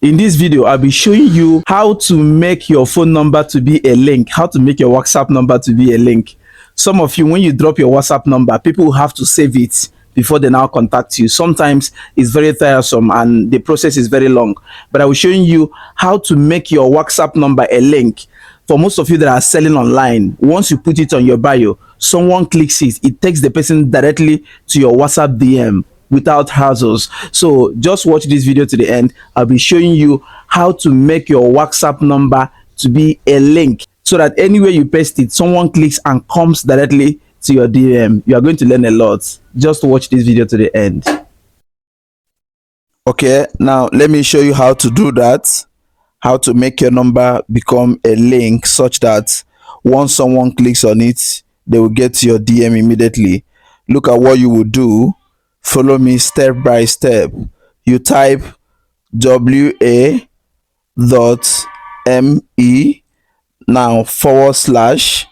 In this video, I'll be showing you how to make your phone number to be a link, how to make your WhatsApp number to be a link. Some of you, when you drop your WhatsApp number, people will have to save it before they now contact you. Sometimes it's very tiresome and the process is very long. But I will showing you how to make your WhatsApp number a link. For most of you that are selling online, once you put it on your bio, someone clicks it, it takes the person directly to your WhatsApp DM without hassles. So just watch this video to the end. I'll be showing you how to make your WhatsApp number to be a link, so that anywhere you paste it, someone clicks and comes directly to your DM. You are going to learn a lot. Just watch this video to the end. Okay, now let me show you how to do that. How to make your number become a link such that once someone clicks on it, they will get to your DM immediately. Look at what you will do. Follow me step by step. You type wa.me, now /.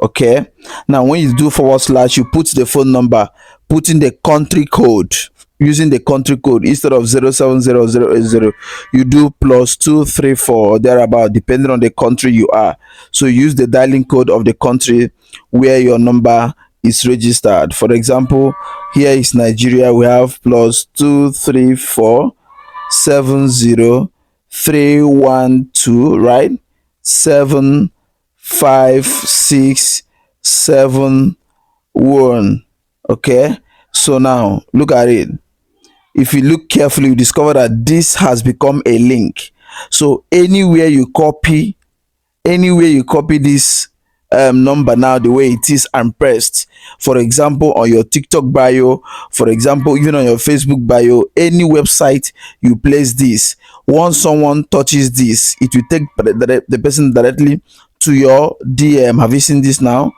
Okay, now when you do /, you put the phone number, put in the country code. Using the country code, instead of 0700080, you do +234 or thereabout, depending on the country you are. So use the dialing code of the country where your number is registered. For example, here is Nigeria. We have +2347031 right 75671. okay, so now look at it. If you look carefully, you discover that this has become a link. So anywhere you copy this number now, the way it is and pressed, for example on your TikTok bio, for example even on your Facebook bio, any website you place this, once someone touches this, it will take the person directly to your DM. Have you seen this now?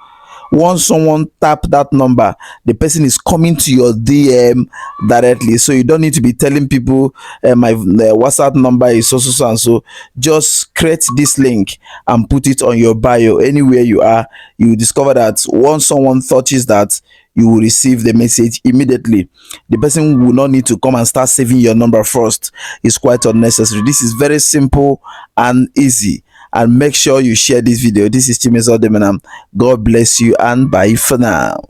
Once someone tap that number, the person is coming to your DM directly. So you don't need to be telling people my WhatsApp number is so and so. Just create this link and put it on your bio. Anywhere you are, you will discover that once someone touches that, you will receive the message immediately. The person will not need to come and start saving your number first. It's quite unnecessary. This is very simple and easy. And make sure you share this video. This is Chimezo Demenam. God bless you and bye for now.